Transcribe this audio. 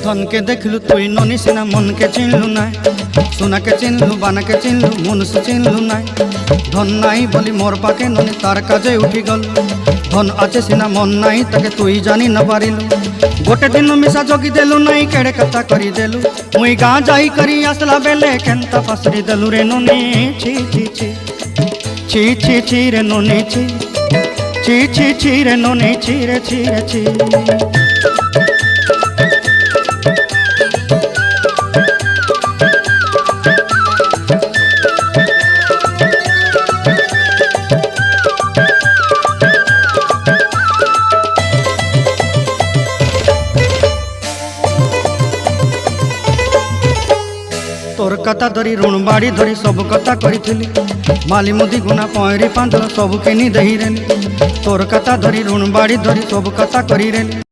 धन के देखलु तुई ननी सिना मन के चिन्हलु ना सोना के चिन्हलु बाना के चिन्हलु मनुष्य चिन्हलु ना धन नाई बोली मोर पाके ननी तार काजे उठी गल धन आचे सिना मन नाई ताके तुई जानी न पारिलु गोटे दिन मिसा जगी देलु नाई केड़े कथा करी देलु मुई गाँ जाई करी आसला बेले केंता फासरी देलु रे ननी छी छी छी छी छी छी रे ननी छी छी छी छी रे ननी छी रे छी रे छी। तोर कथा धरी ऋण बाड़ी धरी सब कथा करी माली मुदी गुना पहरी पांदर सब किनी दही रेली तोर कथा धरी ऋण बाड़ी धरी सब कथा करी रेली।